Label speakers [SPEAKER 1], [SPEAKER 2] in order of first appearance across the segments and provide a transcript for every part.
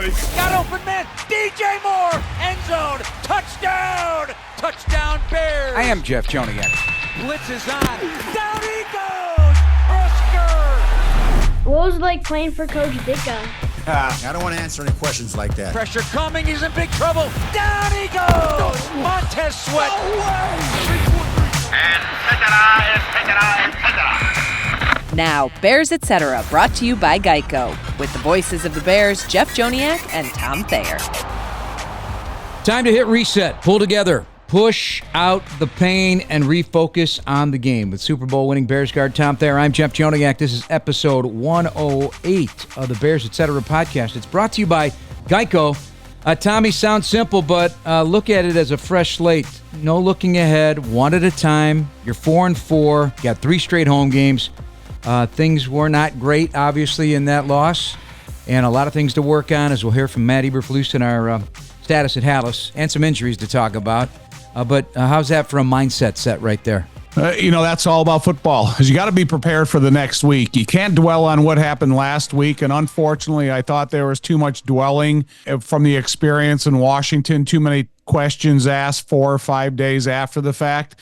[SPEAKER 1] ready?
[SPEAKER 2] Got open man. DJ Moore. End zone. Touchdown. Touchdown Bears.
[SPEAKER 3] I am Jeff Joniak.
[SPEAKER 2] Blitz is on. Down he goes. Brisker.
[SPEAKER 4] What was it like playing for Coach Ditka?
[SPEAKER 5] I don't want to answer any questions like that.
[SPEAKER 2] Pressure coming. He's in big trouble. Down he goes. Montez Sweat.
[SPEAKER 6] And etc.
[SPEAKER 7] Now, Bears Etc. brought to you by Geico, with the voices of the Bears, Jeff Joniak and Tom Thayer.
[SPEAKER 3] Time to hit reset, pull together, push out the pain, and refocus on the game. With Super Bowl winning Bears guard Tom Thayer, I'm Jeff Joniak. This is episode 108 of the Bears Etc. podcast. It's brought to you by Geico. Tommy, sounds simple, but look at it as a fresh slate. No looking ahead, one at a time. You're 4-4, got 3 straight home games. Things were not great, obviously, in that loss, and a lot of things to work on, as we'll hear from Matt Eberflus in our status at Halas, and some injuries to talk about. But how's that for a mindset set right there?
[SPEAKER 1] That's all about football, because you got to be prepared for the next week. You can't dwell on what happened last week, and unfortunately, I thought there was too much dwelling from the experience in Washington, too many questions asked 4 or 5 days after the fact.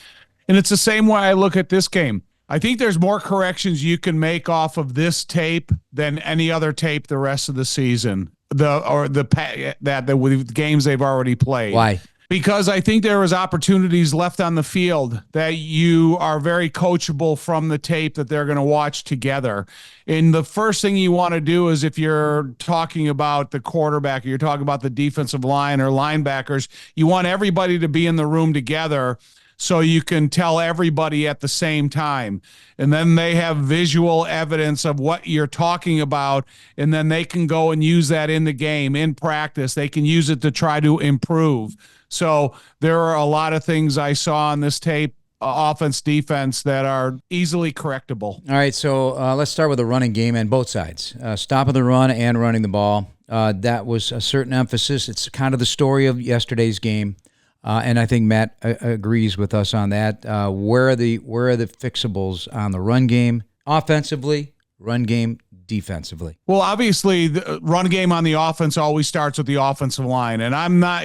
[SPEAKER 1] And it's the same way I look at this game. I think there's more corrections you can make off of this tape than any other tape the rest of the season. The games they've already played.
[SPEAKER 3] Why?
[SPEAKER 1] Because I think there was opportunities left on the field that you are very coachable from the tape that they're going to watch together. And the first thing you want to do is, if you're talking about the quarterback, or you're talking about the defensive line or linebackers, you want everybody to be in the room together, so you can tell everybody at the same time. And then they have visual evidence of what you're talking about, and then they can go and use that in the game, in practice. They can use it to try to improve. So there are a lot of things I saw on this tape, offense, defense, that are easily correctable.
[SPEAKER 3] All right, so let's start with the running game and both sides. Stopping the run and running the ball. That was a certain emphasis. It's kind of the story of yesterday's game. And I think Matt agrees with us on that. Where are the fixables on the run game offensively, run game defensively?
[SPEAKER 1] Well, obviously, the run game on the offense always starts with the offensive line, and I'm not,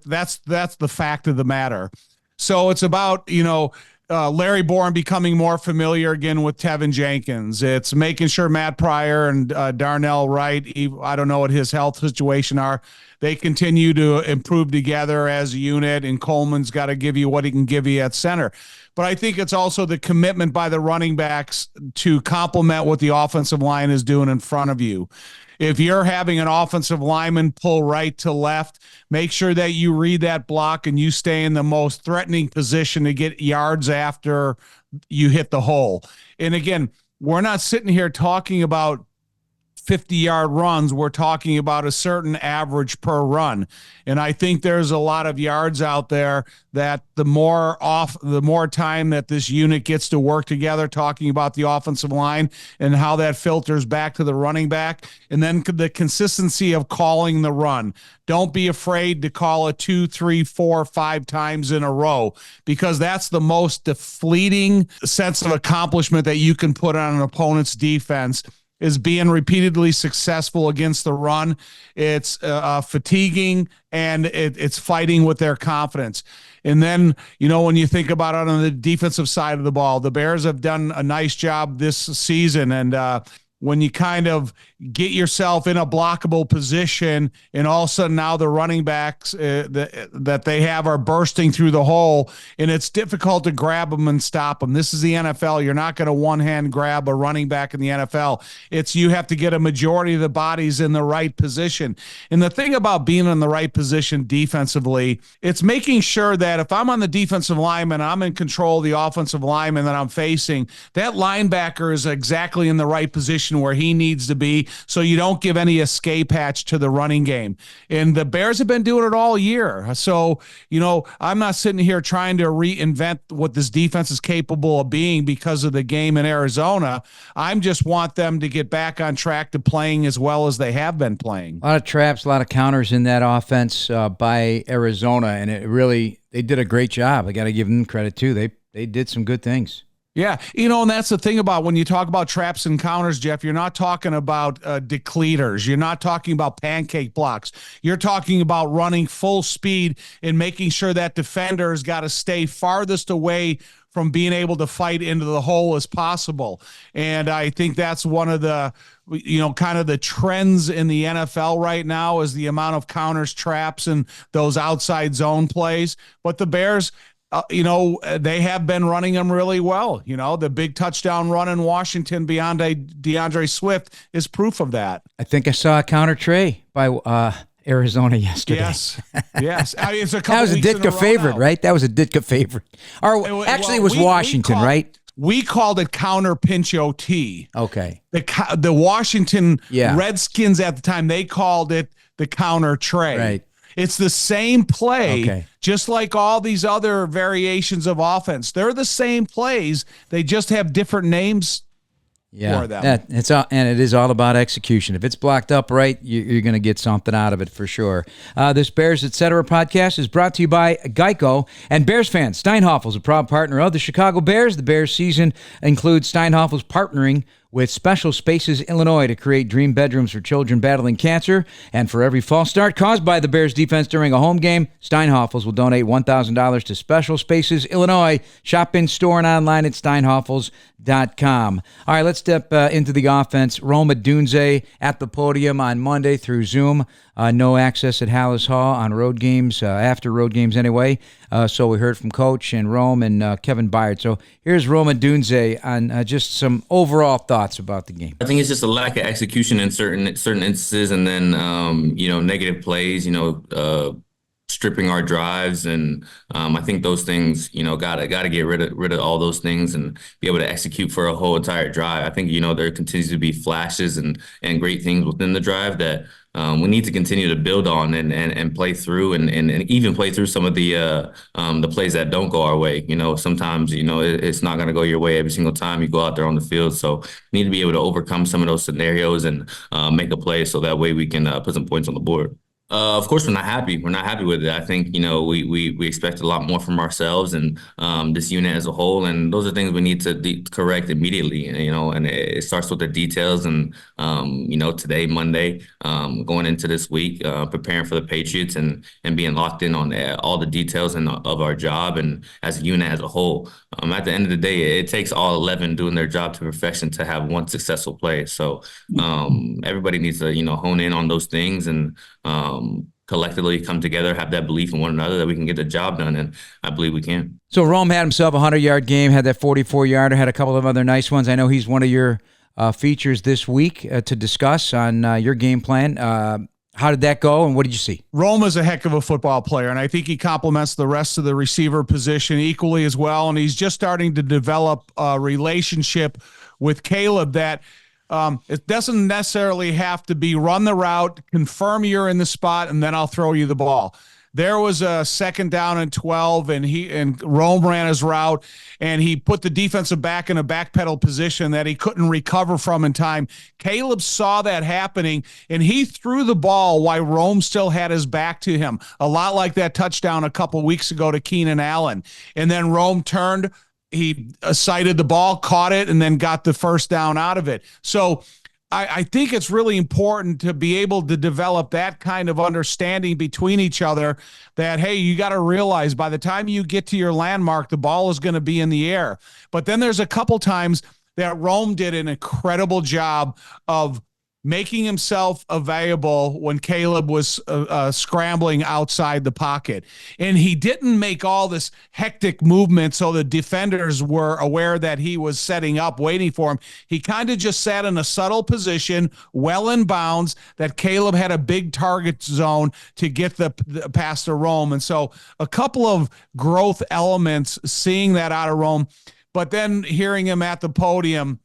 [SPEAKER 1] that's the fact of the matter. So it's about, Larry Bourne becoming more familiar again with Tevin Jenkins. It's making sure Matt Pryor and Darnell Wright, I don't know what his health situation are, they continue to improve together as a unit, and Coleman's got to give you what he can give you at center. But I think it's also the commitment by the running backs to complement what the offensive line is doing in front of you. If you're having an offensive lineman pull right to left, make sure that you read that block and you stay in the most threatening position to get yards after you hit the hole. And again, we're not sitting here talking about 50-yard runs. We're talking about a certain average per run. And I think there's a lot of yards out there that the more time that this unit gets to work together, talking about the offensive line and how that filters back to the running back, and then the consistency of calling the run. Don't be afraid to call it 2, 3, 4, 5 times in a row, because that's the most deflating sense of accomplishment that you can put on an opponent's defense, is being repeatedly successful against the run. It's fatiguing, and it's fighting with their confidence. And then, when you think about it on the defensive side of the ball, the Bears have done a nice job this season. And when you kind of get yourself in a blockable position, and all of a sudden now the running backs that they have are bursting through the hole, and it's difficult to grab them and stop them. This is the NFL. You're not going to one-hand grab a running back in the NFL. You have to get a majority of the bodies in the right position. And the thing about being in the right position defensively, it's making sure that if I'm on the defensive lineman, I'm in control of the offensive lineman that I'm facing, that linebacker is exactly in the right position where he needs to be, so you don't give any escape hatch to the running game. And the Bears have been doing it all year. So, I'm not sitting here trying to reinvent what this defense is capable of being because of the game in Arizona. I just want them to get back on track to playing as well as they have been playing.
[SPEAKER 3] A lot of traps, a lot of counters in that offense by Arizona, and they did a great job. I got to give them credit too. They did some good things.
[SPEAKER 1] Yeah, and that's the thing about when you talk about traps and counters, Jeff, you're not talking about decleters. You're not talking about pancake blocks. You're talking about running full speed and making sure that defender's got to stay farthest away from being able to fight into the hole as possible. And I think that's one of the, kind of the trends in the NFL right now is the amount of counters, traps, and those outside zone plays. But the Bears, they have been running them really well. The big touchdown run in Washington beyond DeAndre Swift is proof of that.
[SPEAKER 3] I think I saw a counter tray by Arizona yesterday.
[SPEAKER 1] Yes. I mean, it's a couple
[SPEAKER 3] that was a Ditka favorite,
[SPEAKER 1] now.
[SPEAKER 3] right? That was a Ditka favorite. Or actually, it was Washington, right?
[SPEAKER 1] We called it counter pinch OT.
[SPEAKER 3] Okay.
[SPEAKER 1] The Washington Redskins at the time, they called it the counter tray.
[SPEAKER 3] Right.
[SPEAKER 1] It's the same play, just like all these other variations of offense. They're the same plays. They just have different names for them.
[SPEAKER 3] And it is all about execution. If it's blocked up right, you're going to get something out of it for sure. This Bears Etc. podcast is brought to you by Geico. And Bears fans, Steinhoffel's a proud partner of the Chicago Bears. The Bears season includes Steinhoffel's partnering with Special Spaces Illinois to create dream bedrooms for children battling cancer. And for every false start caused by the Bears defense during a home game, Steinhoffels will donate $1,000 to Special Spaces Illinois. Shop in store and online at steinhoffels.com. All right, let's step into the offense. Rome Odunze at the podium on Monday through Zoom. No access at Halas Hall on road games, after road games anyway. So we heard from Coach and Rome and Kevin Byard. So here's Rome Odunze on just some overall thoughts about the game.
[SPEAKER 6] I think it's just a lack of execution in certain instances, and then negative plays. Stripping our drives, and I think those things, gotta get rid of all those things and be able to execute for a whole entire drive. I think there continues to be flashes and great things within the drive that we need to continue to build on and play through and even play through some of the plays that don't go our way. Sometimes it's not going to go your way every single time you go out there on the field. So we need to be able to overcome some of those scenarios and make a play so that way we can put some points on the board. Of course, we're not happy. We're not happy with it. I think, we expect a lot more from ourselves and this unit as a whole. And those are things we need to correct immediately, and it starts with the details. And, today, Monday, going into this week, preparing for the Patriots and being locked in on all the details of our job and as a unit as a whole. At the end of the day, it takes all 11 doing their job to perfection to have one successful play. So everybody needs to, hone in on those things and collectively come together, have that belief in one another that we can get the job done, and I believe we can.
[SPEAKER 3] So Rome had himself a 100-yard game, had that 44-yarder, had a couple of other nice ones. I know he's one of your features this week to discuss on your game plan. How did that go, and what did you see?
[SPEAKER 1] Rome is a heck of a football player, and I think he complements the rest of the receiver position equally as well, and he's just starting to develop a relationship with Caleb that it doesn't necessarily have to be run the route, confirm you're in the spot, and then I'll throw you the ball. There was a 2nd down and 12, and Rome ran his route, and he put the defensive back in a backpedal position that he couldn't recover from in time. Caleb saw that happening, and he threw the ball while Rome still had his back to him, a lot like that touchdown a couple weeks ago to Keenan Allen. And then Rome turned, he sighted the ball, caught it, and then got the 1st down out of it. So I think it's really important to be able to develop that kind of understanding between each other that, hey, you got to realize by the time you get to your landmark, the ball is going to be in the air. But then there's a couple times that Rome did an incredible job of making himself available when Caleb was scrambling outside the pocket. And he didn't make all this hectic movement so the defenders were aware that he was setting up, waiting for him. He kind of just sat in a subtle position, well in bounds, that Caleb had a big target zone to get the pass to Rome. And so a couple of growth elements, seeing that out of Rome, but then hearing him at the podium,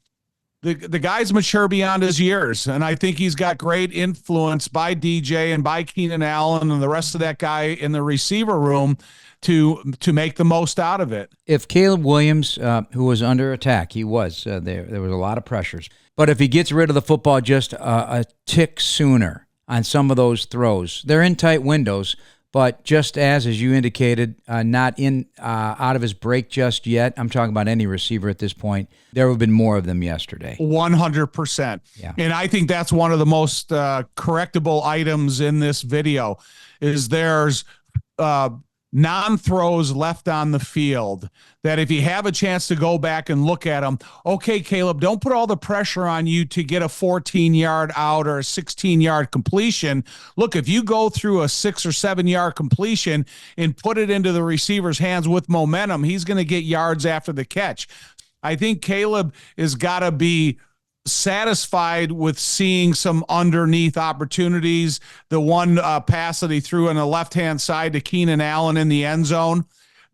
[SPEAKER 1] the guy's mature beyond his years, and I think he's got great influence by DJ and by Keenan Allen and the rest of that guy in the receiver room to make the most out of it.
[SPEAKER 3] If Caleb Williams, who was under attack, he was, there was a lot of pressures, but if he gets rid of the football just a tick sooner on some of those throws, they're in tight windows, But just as you indicated, not out of his break just yet. I'm talking about any receiver at this point. There have been more of them yesterday.
[SPEAKER 1] 100%.
[SPEAKER 3] Yeah.
[SPEAKER 1] And I think that's one of the most correctable items in this video is there's non-throws left on the field that if you have a chance to go back and look at them, okay, Caleb, don't put all the pressure on you to get a 14-yard out or a 16-yard completion. Look, if you go through a 6 or 7-yard completion and put it into the receiver's hands with momentum, he's going to get yards after the catch. I think Caleb has got to be satisfied with seeing some underneath opportunities. The one pass that he threw on the left-hand side to Keenan Allen in the end zone,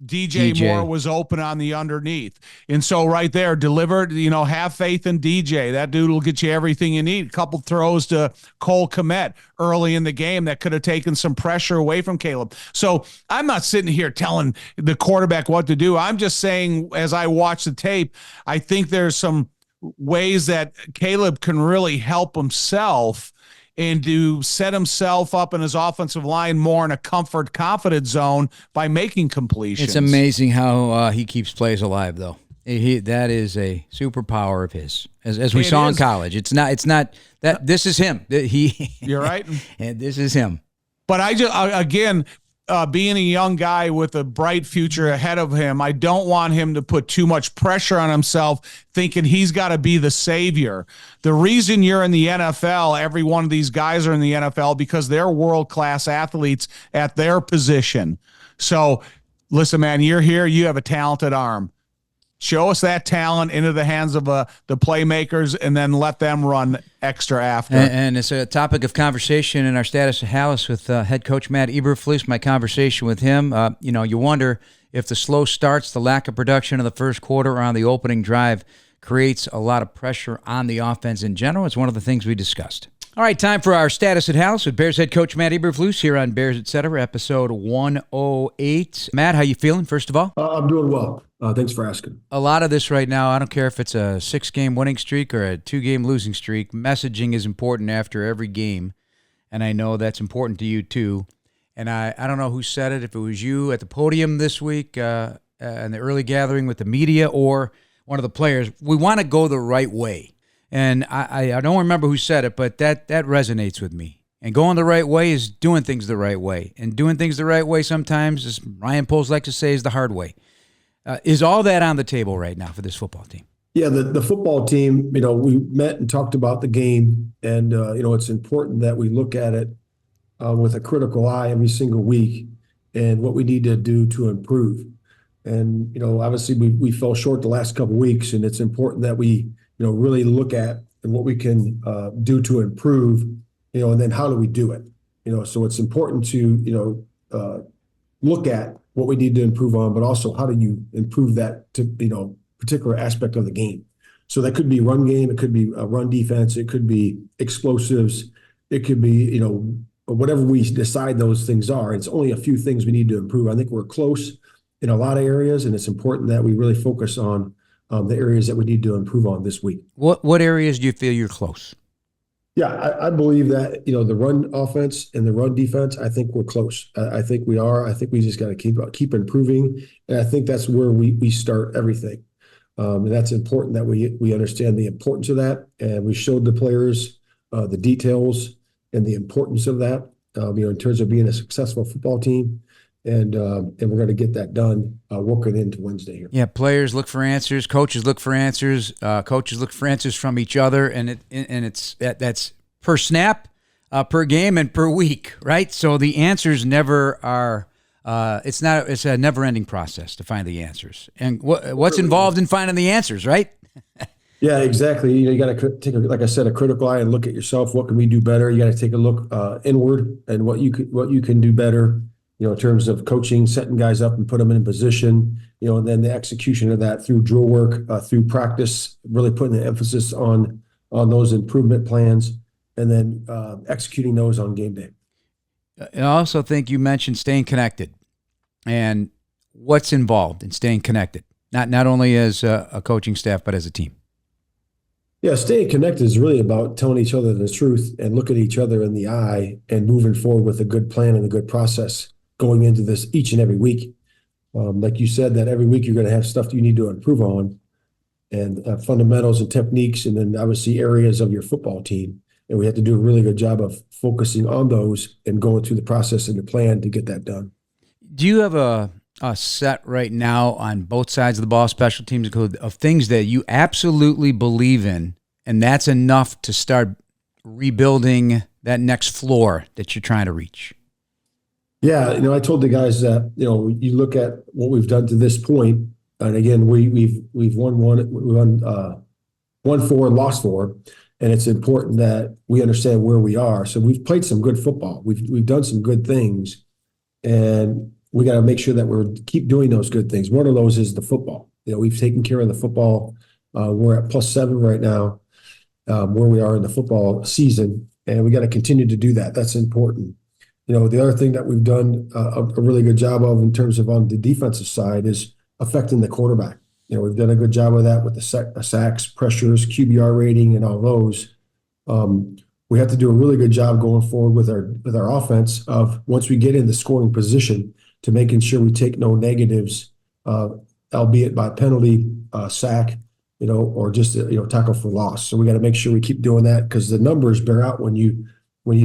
[SPEAKER 1] DJ Moore was open on the underneath. And so right there, delivered, have faith in DJ. That dude will get you everything you need. A couple throws to Cole Kmet early in the game that could have taken some pressure away from Caleb. So I'm not sitting here telling the quarterback what to do. I'm just saying, as I watch the tape, I think there's some ways that Caleb can really help himself and to set himself up in his offensive line more in a comfort, confident zone by making completions.
[SPEAKER 3] It's amazing how he keeps plays alive, though. That is a superpower of his, as we saw in college. It's not that this is him.
[SPEAKER 1] You're right.
[SPEAKER 3] And this is him.
[SPEAKER 1] But I just, again, being a young guy with a bright future ahead of him, I don't want him to put too much pressure on himself thinking he's got to be the savior. The reason you're in the NFL, every one of these guys are in the NFL because they're world-class athletes at their position. So listen, man, you're here. You have a talented arm. Show us that talent into the hands of the playmakers and then let them run extra after.
[SPEAKER 3] And it's a topic of conversation in our status of Halas with head coach Matt Eberflus. My conversation with him, you wonder if the slow starts, the lack of production in the first quarter or on the opening drive creates a lot of pressure on the offense in general. It's one of the things we discussed. All right, time for our status at Halas with Bears head coach Matt Eberflus here on Bears Etc., episode 108. Matt, how you feeling, first of all?
[SPEAKER 8] I'm doing well. Thanks for asking.
[SPEAKER 3] A lot of this right now, I don't care if it's a 6-game winning streak or a 2-game losing streak, messaging is important after every game, and I know that's important to you too. And I don't know who said it, if it was you at the podium this week in the early gathering with the media or one of the players. We want to go the right way. And I don't remember who said it, but that resonates with me. And going the right way is doing things the right way. And doing things the right way sometimes, as Ryan Poles likes to say, is the hard way. Is all that on the table right now for this football team?
[SPEAKER 8] Yeah, the football team, we met and talked about the game. And, it's important that we look at it with a critical eye every single week and what we need to do to improve. And, obviously we fell short the last couple of weeks, and it's important that we really look at what we can do to improve, and then how do we do it? So it's important to, look at what we need to improve on, but also how do you improve that to, particular aspect of the game. So that could be run game, it could be run defense, it could be explosives, it could be, whatever we decide those things are. It's only a few things we need to improve. I think we're close in a lot of areas, and it's important that we really focus on the areas that we need to improve on this week.
[SPEAKER 3] What areas do you feel you're close?
[SPEAKER 8] Yeah, I believe that, the run offense and the run defense, I think we're close. I think we are. I think we just got to keep improving. And I think that's where we start everything. And that's important that we understand the importance of that. And we showed the players the details and the importance of that, in terms of being a successful football team. And we're going to get that done working into Wednesday here.
[SPEAKER 3] Yeah, players look for answers, coaches look for answers, coaches look for answers from each other, and that's per snap, per game, and per week, right? So the answers never are. It's a never-ending process to find the answers, and what's involved in finding the answers, right?
[SPEAKER 8] Yeah, exactly. You got to take, like I said, a critical eye and look at yourself. What can we do better? You got to take a look inward and what you can do better. In terms of coaching, setting guys up and put them in position, and then the execution of that through drill work, through practice, really putting the emphasis on those improvement plans, and then executing those on game day.
[SPEAKER 3] I also think you mentioned staying connected and what's involved in staying connected, not only as a coaching staff, but as a team.
[SPEAKER 8] Yeah, staying connected is really about telling each other the truth and looking each other in the eye and moving forward with a good plan and a good process. going into this each and every week. Like you said, that every week you're going to have stuff that you need to improve on, and fundamentals and techniques, and then obviously areas of your football team. And we have to do a really good job of focusing on those and going through the process and the plan to get that done.
[SPEAKER 3] Do you have a set right now on both sides of the ball, special teams, of things that you absolutely believe in, and that's enough to start rebuilding that next floor that you're trying to reach?
[SPEAKER 8] Yeah, I told the guys that, you look at what we've done to this point, and again, we've won four and lost four, and it's important that we understand where we are. So we've played some good football. We've done some good things, and we got to make sure that we're keep doing those good things. One of those is the football. We've taken care of the football. We're at +7 right now, where we are in the football season, and we got to continue to do that. That's important. The other thing that we've done a really good job of in terms of on the defensive side is affecting the quarterback. We've done a good job of that with the sacks, pressures, QBR rating, and all those. We have to do a really good job going forward with our offense of once we get in the scoring position to making sure we take no negatives, albeit by penalty, sack, or just tackle for loss. So we got to make sure we keep doing that, because the numbers bear out when you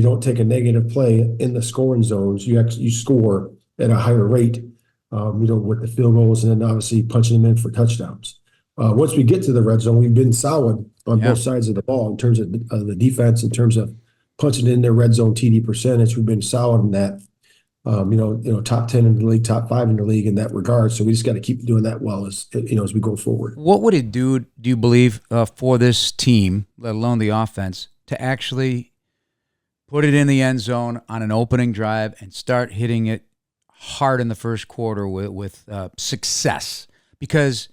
[SPEAKER 8] don't take a negative play in the scoring zones. You score at a higher rate, with the field goals, and then obviously punching them in for touchdowns. Once we get to the red zone, we've been solid on both sides of the ball in terms of the defense, in terms of punching in their red zone TD percentage. We've been solid in that. Top 10 in the league, top 5 in the league in that regard. So we just got to keep doing that well as we go forward.
[SPEAKER 3] What would it do you believe, for this team, let alone the offense, to actually put it in the end zone on an opening drive and start hitting it hard in the first quarter with success? Because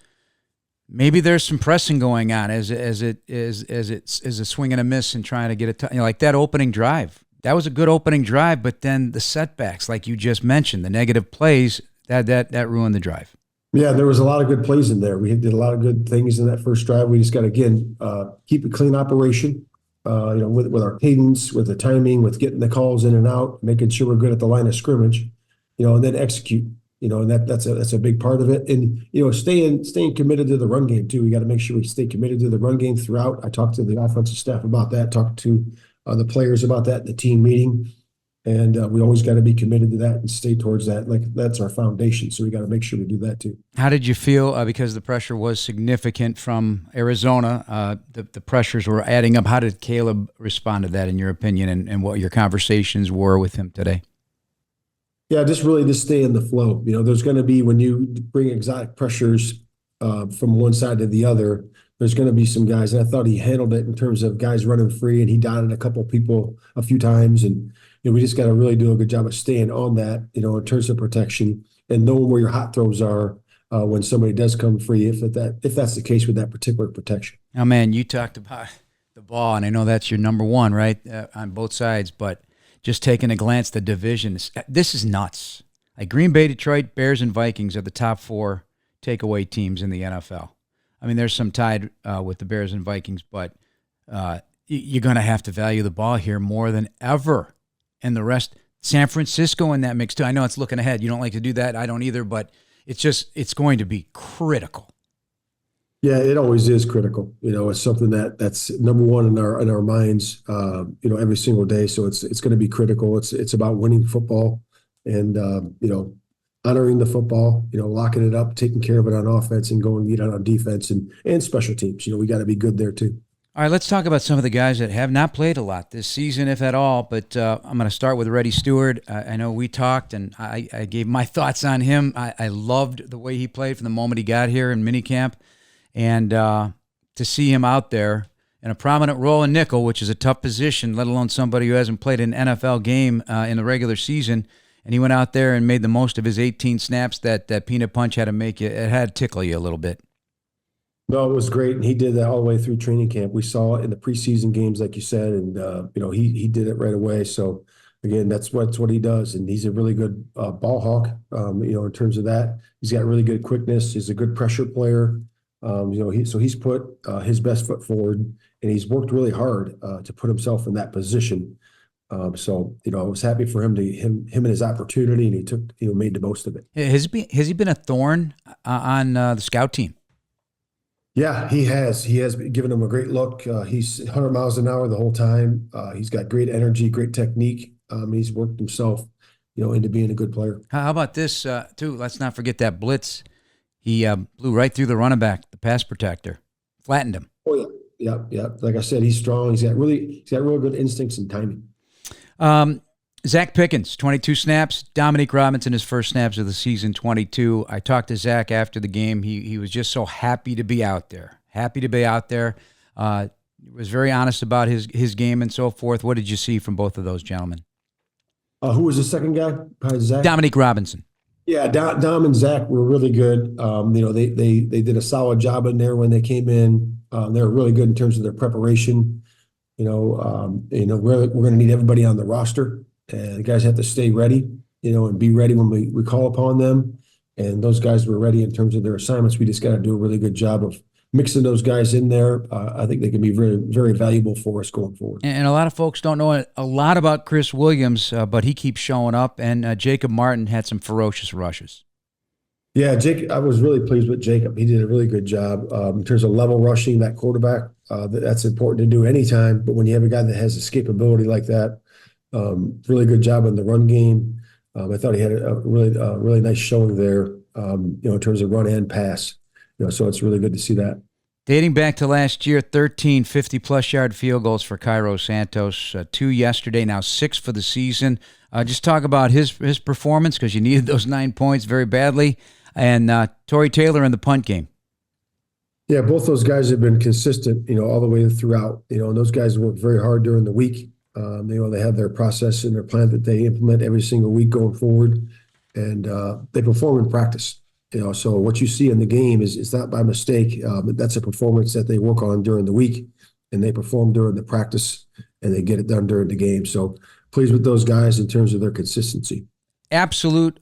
[SPEAKER 3] maybe there's some pressing going on as it's a swing and a miss and trying to get it like that opening drive. That was a good opening drive, but then the setbacks, like you just mentioned, the negative plays, that ruined the drive.
[SPEAKER 8] Yeah, there was a lot of good plays in there. We did a lot of good things in that first drive. We just got to, again, keep a clean operation, with our cadence, with the timing, with getting the calls in and out, making sure we're good at the line of scrimmage, and then execute, and that's a big part of it. And, staying committed to the run game too. We got to make sure we stay committed to the run game throughout. I talked to the offensive staff about that, talked to the players about that in the team meeting. And we always got to be committed to that and stay towards that. Like, that's our foundation. So we got to make sure we do that too.
[SPEAKER 3] How did you feel, because the pressure was significant from Arizona, the pressures were adding up? How did Caleb respond to that, in your opinion, and what your conversations were with him today?
[SPEAKER 8] Yeah, just stay in the flow. There's going to be, when you bring exotic pressures from one side to the other, there's going to be some guys, and I thought he handled it in terms of guys running free, and he dotted a couple people a few times, and we just got to really do a good job of staying on that, in terms of protection and knowing where your hot throws are when somebody does come free, if that's the case with that particular protection.
[SPEAKER 3] Now, man, you talked about the ball, and I know that's your number one, right, on both sides, but just taking a glance at the division, this is nuts. Like, Green Bay, Detroit, Bears, and Vikings are the top 4 takeaway teams in the NFL. I mean, there's some tied with the Bears and Vikings, but you're going to have to value the ball here more than ever. And the rest, San Francisco in that mix too. I know it's looking ahead. You don't like to do that. I don't either, but it's going to be critical.
[SPEAKER 8] Yeah, it always is critical. It's something that's number one in our minds, every single day. So it's going to be critical. It's about winning football and, honoring the football, locking it up, taking care of it on offense, and going get out on defense and special teams. We got to be good there too.
[SPEAKER 3] All right, let's talk about some of the guys that have not played a lot this season, if at all. But I'm going to start with Reddy Stewart. I know we talked, and I gave my thoughts on him. I loved the way he played from the moment he got here in minicamp. And to see him out there in a prominent role in nickel, which is a tough position, let alone somebody who hasn't played an NFL game in the regular season. And he went out there and made the most of his 18 snaps that Peanut Punch had to make you. It had to tickle you a little bit.
[SPEAKER 8] No, it was great, and he did that all the way through training camp. We saw it in the preseason games, like you said, and he did it right away. So again, that's what he does, and he's a really good ball hawk. In terms of that, he's got really good quickness. He's a good pressure player. He's put his best foot forward, and he's worked really hard to put himself in that position. So, I was happy for him and his opportunity, and he took, made the most of it.
[SPEAKER 3] Has he been a thorn on the scout team?
[SPEAKER 8] Yeah, he has. He has given him a great look. He's 100 miles an hour the whole time. He's got great energy, great technique. He's worked himself, into being a good player.
[SPEAKER 3] How about this, too? Let's not forget that blitz. He blew right through the running back, the pass protector, flattened him.
[SPEAKER 8] Oh, yeah. Yeah. Like I said, he's strong. He's got real good instincts and timing.
[SPEAKER 3] Zach Pickens, 22 snaps. Dominique Robinson, his first snaps of the season, 22. I talked to Zach after the game. He was just so happy to be out there. Was very honest about his game and so forth. What did you see from both of those gentlemen?
[SPEAKER 8] Who was the second guy? Probably Zach?
[SPEAKER 3] Dominique Robinson.
[SPEAKER 8] Yeah, Dom and Zach were really good. They did a solid job in there when they came in. They were really good in terms of their preparation. We're going to need everybody on the roster, and the guys have to stay ready, and be ready when we call upon them. And those guys were ready in terms of their assignments. We just got to do a really good job of mixing those guys in there. I think they can be very, very valuable for us going forward.
[SPEAKER 3] And a lot of folks don't know a lot about Chris Williams, but he keeps showing up. And Jacob Martin had some ferocious rushes.
[SPEAKER 8] Yeah, Jake, I was really pleased with Jacob. He did a really good job in terms of level rushing that quarterback. That's important to do anytime. But when you have a guy that has escapability like that, really good job in the run game. I thought he had a really nice showing there, in terms of run and pass. So it's really good to see that.
[SPEAKER 3] Dating back to last year, 13 50-plus yard field goals for Cairo Santos, 2 yesterday, now 6 for the season. Just talk about his performance, because you needed those 9 points very badly. And Torrey Taylor in the punt game.
[SPEAKER 8] Yeah, both those guys have been consistent, all the way throughout. And those guys work very hard during the week. They have their process and their plan that they implement every single week going forward, and they perform in practice. So what you see in the game is not by mistake. That's a performance that they work on during the week, and they perform during the practice, and they get it done during the game. So pleased with those guys in terms of their consistency.
[SPEAKER 3] Absolute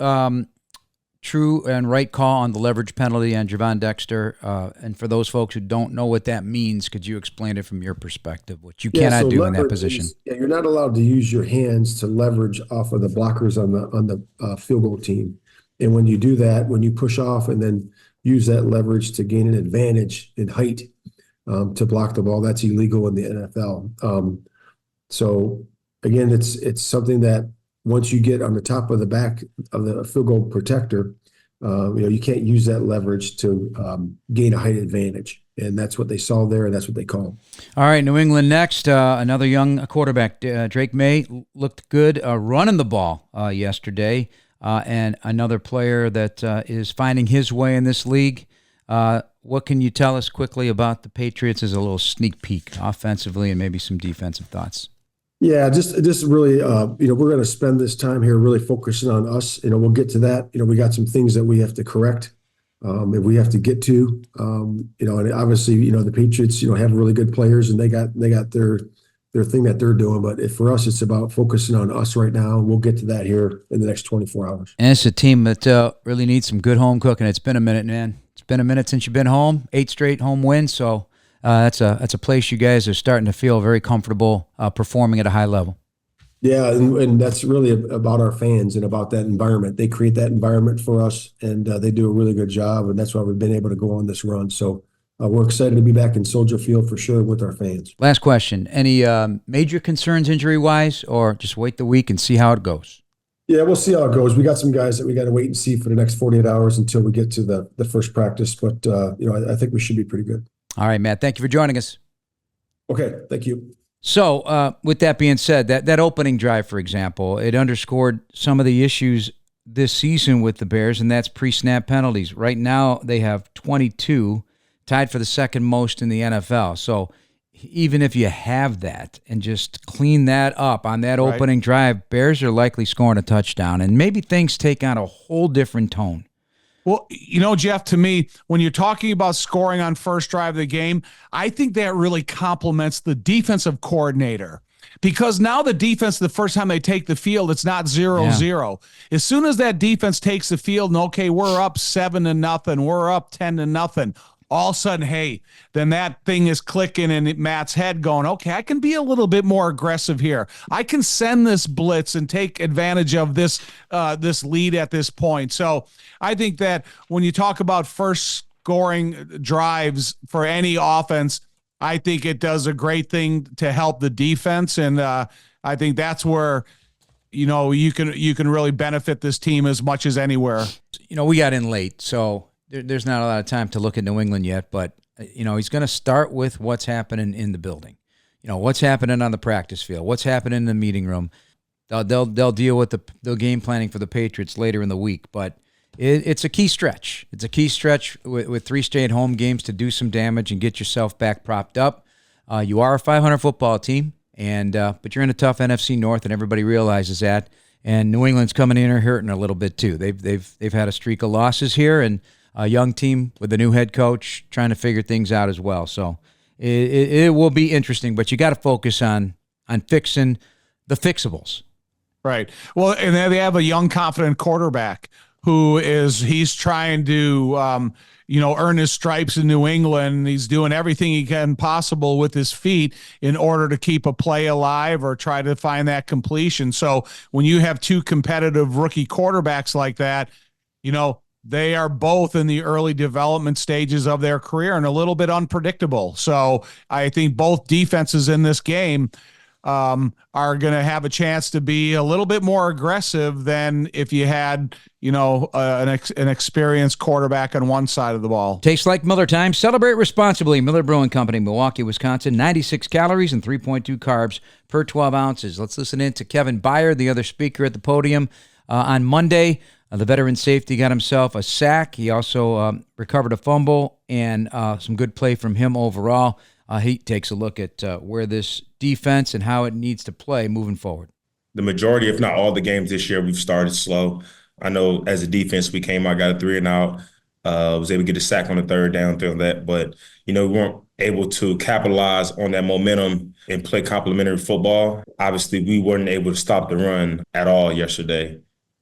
[SPEAKER 3] true and right call on the leverage penalty on Javon Dexter. And for those folks who don't know what that means, could you explain it from your perspective, what you cannot do in that position?
[SPEAKER 8] You're not allowed to use your hands to leverage off of the blockers on the field goal team. And when you do that, when you push off and then use that leverage to gain an advantage in height to block the ball, that's illegal in the NFL. So again, it's something that once you get on the top of the back of the field goal protector, you can't use that leverage to gain a height advantage. And that's what they saw there, and that's what they called. All
[SPEAKER 3] right, New England next. Another young quarterback, Drake May, looked good running the ball yesterday. And another player that is finding his way in this league. What can you tell us quickly about the Patriots as a little sneak peek offensively and maybe some defensive thoughts?
[SPEAKER 8] Yeah, just really, we're going to spend this time here really focusing on us. We'll get to that. We got some things that we have to correct, and we have to get to. And obviously, the Patriots, have really good players, and they got their thing that they're doing. But for us, it's about focusing on us right now. We'll get to that here in the next 24 hours.
[SPEAKER 3] And it's a team that really needs some good home cooking. It's been a minute, man. It's been a minute since you've been home. 8 straight home wins. So that's a place you guys are starting to feel very comfortable performing at a high level.
[SPEAKER 8] Yeah, and that's really about our fans and about that environment. They create that environment for us, and they do a really good job, and that's why we've been able to go on this run. So we're excited to be back in Soldier Field for sure with our fans.
[SPEAKER 3] Last question. Any major concerns injury-wise, or just wait the week and see how it goes?
[SPEAKER 8] Yeah, we'll see how it goes. We got some guys that we got to wait and see for the next 48 hours until we get to the first practice. But, I think we should be pretty good.
[SPEAKER 3] All right, Matt. Thank you for joining us.
[SPEAKER 8] Okay, thank you.
[SPEAKER 3] So with that being said, that opening drive, for example, it underscored some of the issues this season with the Bears, and that's pre-snap penalties. Right now they have 22, tied for the second most in the NFL. So even if you have that and just clean that up on that opening drive, Bears are likely scoring a touchdown, and maybe things take on a whole different tone.
[SPEAKER 1] Well, Jeff, to me, when you're talking about scoring on first drive of the game, I think that really complements the defensive coordinator, because now the defense, the first time they take the field, it's not 0-0. As soon as that defense takes the field and, okay, we're up 7-0, we're up 10-0, all of a sudden, hey, then that thing is clicking in Matt's head going, okay, I can be a little bit more aggressive here. I can send this blitz and take advantage of this lead at this point. So I think that when you talk about first scoring drives for any offense, I think it does a great thing to help the defense. And I think that's where, you can really benefit this team as much as anywhere.
[SPEAKER 3] We got in late, so there's not a lot of time to look at New England yet, but he's going to start with what's happening in the building. What's happening on the practice field, what's happening in the meeting room. They'll deal with the game planning for the Patriots later in the week, but it's a key stretch. It's a key stretch with 3 stay-at-home games to do some damage and get yourself back propped up. You are a 500 football team, but you're in a tough NFC North, and everybody realizes that. And New England's coming in and hurting a little bit too. They've had a streak of losses here, and a young team with a new head coach trying to figure things out as well. So it will be interesting, but you got to focus on fixing the fixables.
[SPEAKER 1] Right. Well, and then they have a young, confident quarterback he's trying to, earn his stripes in New England. He's doing everything he can possible with his feet in order to keep a play alive or try to find that completion. So when you have 2 competitive rookie quarterbacks like that, they are both in the early development stages of their career and a little bit unpredictable. So I think both defenses in this game are going to have a chance to be a little bit more aggressive than if you had, an experienced quarterback on one side of the ball.
[SPEAKER 3] Tastes like Miller time. Celebrate responsibly. Miller Brewing Company, Milwaukee, Wisconsin. 96 calories and 3.2 carbs per 12 ounces. Let's listen in to Kevin Byard, the other speaker at the podium on Monday. The veteran safety got himself a sack. He also recovered a fumble and some good play from him overall. He takes a look at where this defense and how it needs to play moving forward.
[SPEAKER 9] The majority, if not all the games this year, we've started slow. I know as a defense, we came out, got a 3 and out, was able to get a sack on the 3rd down through that. But, we weren't able to capitalize on that momentum and play complementary football. Obviously, we weren't able to stop the run at all yesterday.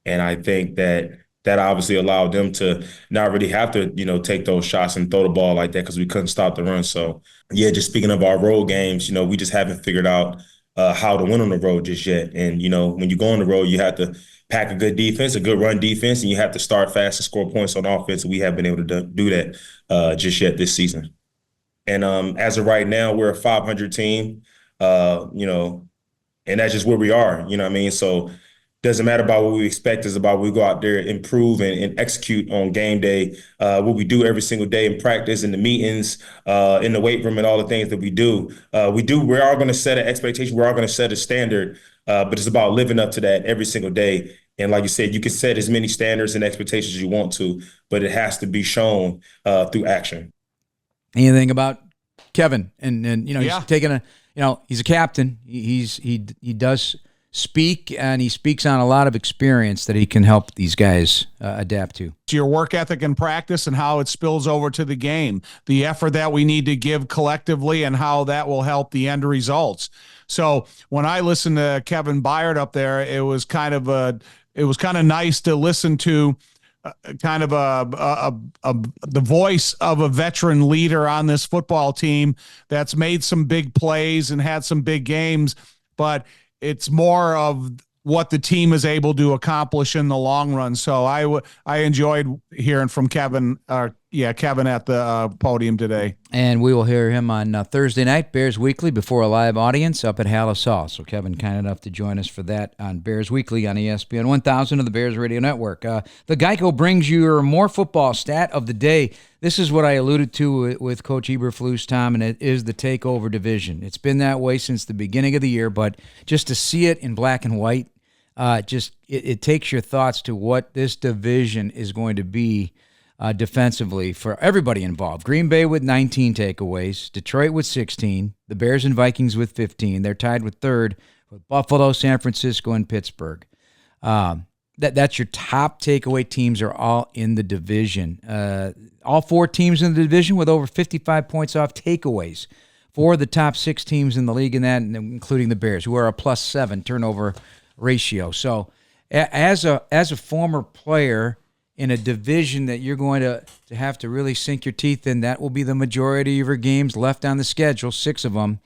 [SPEAKER 9] And I think that obviously allowed them to not really have to, take those shots and throw the ball like that because we couldn't stop the run. So, yeah, just speaking of our road games, we just haven't figured out how to win on the road just yet. And, when you go on the road, you have to pack a good defense, a good run defense, and you have to start fast and score points on offense. We haven't been able to do that just yet this season. And as of right now, we're a 500 team, and that's just where we are, So doesn't matter about what we expect. It's about we go out there, improve and execute on game day, what we do every single day in practice, in the meetings, in the weight room, and all the things that we do. We are going to set an expectation. We are going to set a standard, but it's about living up to that every single day. And like you said, you can set as many standards and expectations as you want to, but it has to be shown through action.
[SPEAKER 3] Anything about Kevin? And he's
[SPEAKER 1] Yeah.
[SPEAKER 3] taking he's a captain. He does speak, and he speaks on a lot of experience that he can help these guys adapt to.
[SPEAKER 1] Your work ethic and practice and how it spills over to the game, the effort that we need to give collectively and how that will help the end results. So when I listened to Kevin Byard up there, it was kind of nice to listen to the voice of a veteran leader on this football team that's made some big plays and had some big games, but it's more of what the team is able to accomplish in the long run. So I enjoyed hearing from Kevin at the podium today.
[SPEAKER 3] And we will hear him on Thursday night, Bears Weekly, before a live audience up at Halas Hall. So Kevin, kind enough to join us for that on Bears Weekly on ESPN 1000 of the Bears Radio Network. The Geico brings you your more football stat of the day. This is what I alluded to with Coach Eberflus, Tom, and it is the takeover division. It's been that way since the beginning of the year, but just to see it in black and white, it takes your thoughts to what this division is going to be defensively for everybody involved. Green Bay with 19 takeaways, Detroit with 16, the Bears and Vikings with 15. They're tied with third with Buffalo, San Francisco, and Pittsburgh. That's your top takeaway teams are all in the division. All 4 teams in the division with over 55 points off takeaways. 4 of the top 6 teams in the league in that, including the Bears, who are a +7 turnover ratio. So as a former player in a division that you're going to have to really sink your teeth in. That will be the majority of your games left on the schedule, 6 of them.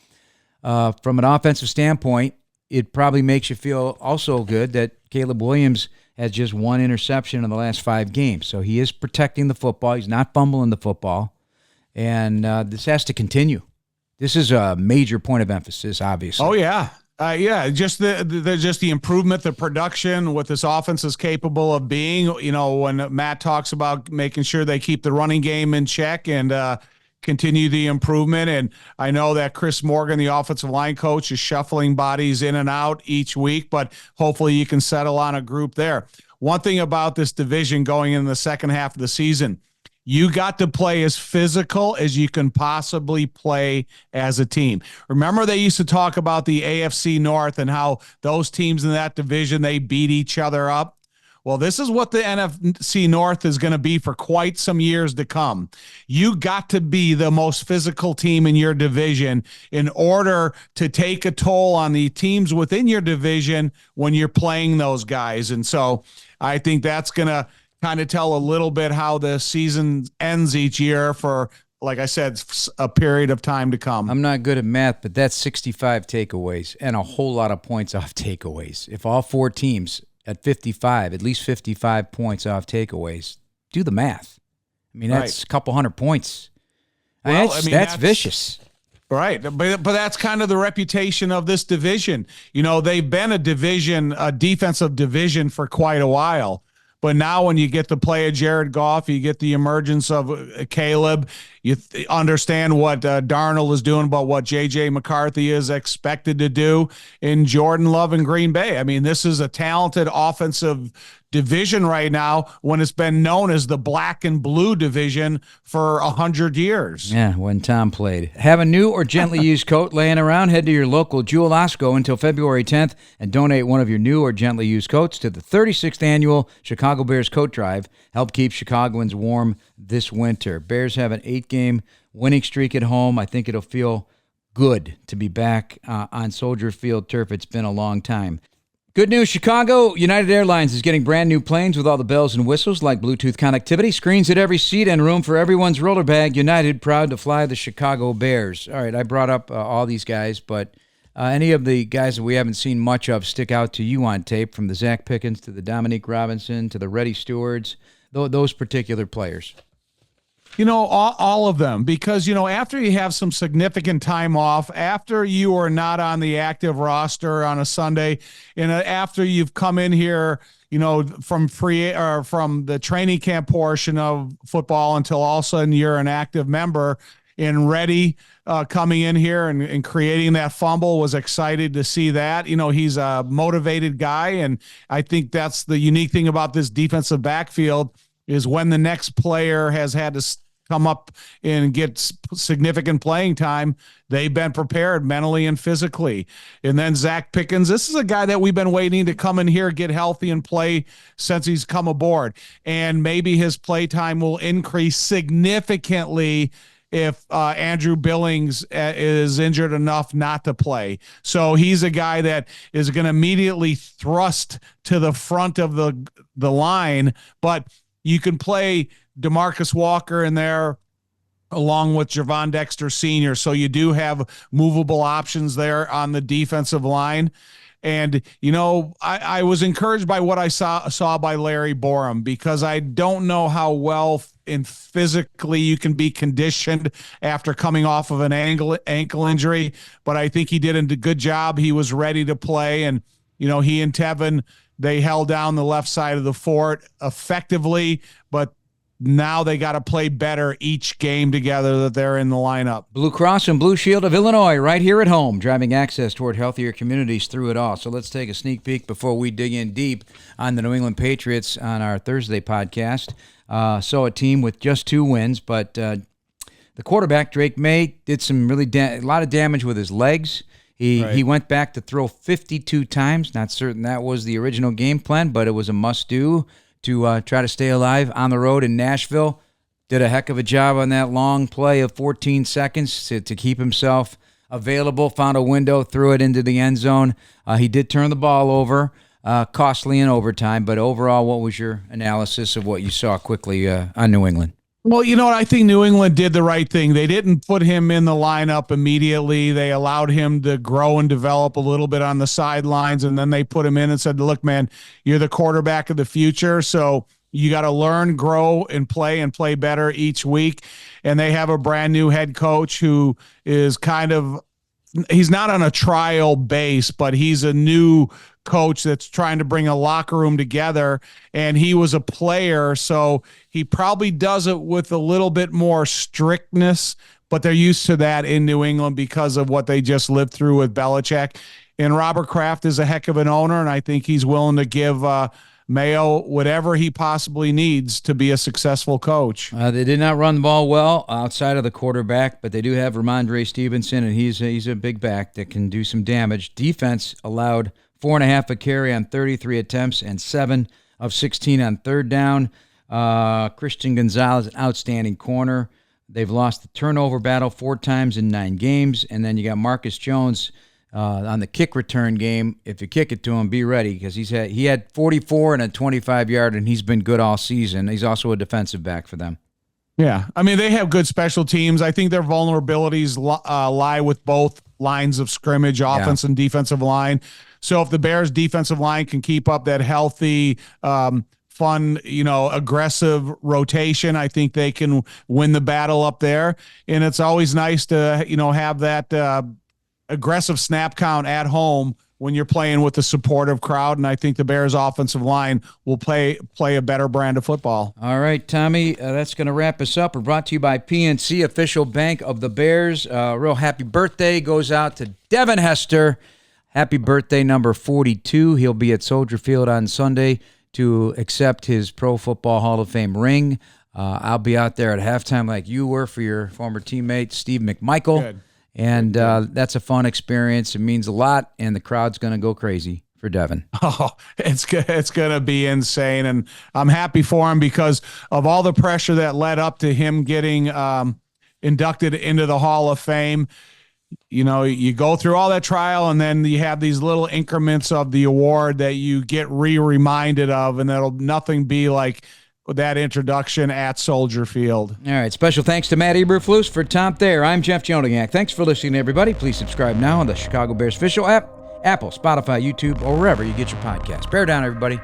[SPEAKER 3] From an offensive standpoint, it probably makes you feel also good that Caleb Williams has just 1 interception in the last 5 games. So he is protecting the football. He's not fumbling the football. And this has to continue. This is a major point of emphasis, obviously.
[SPEAKER 1] Oh, yeah. Just the improvement, the production, what this offense is capable of being. When Matt talks about making sure they keep the running game in check and continue the improvement. And I know that Chris Morgan, the offensive line coach, is shuffling bodies in and out each week, but hopefully you can settle on a group there. One thing about this division going in the second half of the season, you got to play as physical as you can possibly play as a team. Remember, they used to talk about the AFC North and how those teams in that division, they beat each other up. Well, this is what the NFC North is going to be for quite some years to come. You got to be the most physical team in your division in order to take a toll on the teams within your division when you're playing those guys. And so I think that's going to kind of tell a little bit how the season ends each year for, like I said, a period of time to come.
[SPEAKER 3] I'm not good at math, but that's 65 takeaways and a whole lot of points off takeaways. If all 4 teams at 55, at least 55 points off takeaways, do the math. I mean, that's a couple hundred points.
[SPEAKER 1] Well,
[SPEAKER 3] that's vicious.
[SPEAKER 1] Right. But that's kind of the reputation of this division. They've been a defensive division for quite a while. But now when you get to play a Jared Goff, you get the emergence of Caleb, you understand what Darnold is doing, about what J.J. McCarthy is expected to do in Jordan Love and Green Bay. I mean, this is a talented offensive division right now when it's been known as the black and blue division for 100 years.
[SPEAKER 3] Yeah, when Tom played. Have a new or gently used coat laying around? Head to your local Jewel Osco until February 10th and donate one of your new or gently used coats to the 36th annual Chicago Bears Coat Drive. Help keep Chicagoans warm this winter. Bears have an 8-game winning streak at home. I think it'll feel good to be back on Soldier Field turf. It's been a long time. Good news, Chicago. United Airlines is getting brand new planes with all the bells and whistles like Bluetooth connectivity, screens at every seat, and room for everyone's roller bag. United, proud to fly the Chicago Bears. All right, I brought up all these guys, but any of the guys that we haven't seen much of stick out to you on tape, from the Zach Pickens to the Dominique Robinson to the Reddy Stewards, those particular players?
[SPEAKER 1] All of them, because, after you have some significant time off, after you are not on the active roster on a Sunday, and after you've come in here, from from the training camp portion of football until all of a sudden you're an active member, and Reddy coming in here and creating that fumble, was excited to see that. He's a motivated guy, and I think that's the unique thing about this defensive backfield is when the next player has had to come up and get significant playing time, they've been prepared mentally and physically. And then Zach Pickens, this is a guy that we've been waiting to come in here, get healthy and play since he's come aboard. And maybe his play time will increase significantly if Andrew Billings is injured enough not to play. So he's a guy that is going to immediately thrust to the front of the line, but you can play DeMarcus Walker in there along with Javon Dexter Sr. So you do have movable options there on the defensive line. And, I was encouraged by what I saw by Larry Borum, because I don't know how well and physically you can be conditioned after coming off of an ankle injury, but I think he did a good job. He was ready to play, and, he and Tevin, they held down the left side of the fort effectively, but now they got to play better each game together that they're in the lineup.
[SPEAKER 3] Blue Cross and Blue Shield of Illinois, right here at home, driving access toward healthier communities through it all. So let's take a sneak peek before we dig in deep on the New England Patriots on our Thursday podcast. So a team with just 2 wins, but the quarterback, Drake May, did some really a lot of damage with his legs. He went back to throw 52 times. Not certain that was the original game plan, but it was a must-do to try to stay alive on the road in Nashville. Did a heck of a job on that long play of 14 seconds to keep himself available. Found a window, threw it into the end zone. He did turn the ball over. costly in overtime. But overall, what was your analysis of what you saw quickly on New England?
[SPEAKER 1] Well, you know what? I think New England did the right thing. They didn't put him in the lineup immediately. They allowed him to grow and develop a little bit on the sidelines, and then they put him in and said, look, man, you're the quarterback of the future, so you got to learn, grow, and play better each week. And they have a brand new head coach who is he's not on a trial base, but he's a new coach that's trying to bring a locker room together, and he was a player, so he probably does it with a little bit more strictness, but they're used to that in New England because of what they just lived through with Belichick. And Robert Kraft is a heck of an owner, and I think he's willing to give Mayo whatever he possibly needs to be a successful coach.
[SPEAKER 3] They did not run the ball well outside of the quarterback, but they do have Ramondre Stevenson, and he's a big back that can do some damage. Defense allowed 4.5 a carry on 33 attempts and 7 of 16 on third down. Christian Gonzalez, an outstanding corner. They've lost the turnover battle 4 times in 9 games. And then you got Marcus Jones on the kick return game. If you kick it to him, be ready, because he had 44 and a 25-yard, and he's been good all season. He's also a defensive back for them.
[SPEAKER 1] Yeah, I mean, they have good special teams. I think their vulnerabilities lie with both lines of scrimmage, offense and defensive line. So if the Bears' defensive line can keep up that healthy, fun, aggressive rotation, I think they can win the battle up there. And it's always nice to, have that aggressive snap count at home when you're playing with a supportive crowd. And I think the Bears' offensive line will play a better brand of football.
[SPEAKER 3] All right, Tommy, that's going to wrap us up. We're brought to you by PNC, official bank of the Bears. Real happy birthday goes out to Devin Hester. Happy birthday, number 42. He'll be at Soldier Field on Sunday to accept his Pro Football Hall of Fame ring. I'll be out there at halftime like you were for your former teammate, Steve McMichael.
[SPEAKER 1] Good.
[SPEAKER 3] And that's a fun experience. It means a lot, and the crowd's going to go crazy for Devin.
[SPEAKER 1] Oh, it's going to be insane, and I'm happy for him because of all the pressure that led up to him getting inducted into the Hall of Fame. You go through all that trial, and then you have these little increments of the award that you get reminded of, and that'll nothing be like that introduction at Soldier Field.
[SPEAKER 3] All right, special thanks to Matt Eberflus for Tom Thayer. I'm Jeff Joniak. Thanks for listening, everybody. Please subscribe now on the Chicago Bears official app, Apple, Spotify, YouTube, or wherever you get your podcasts. Bear down, everybody.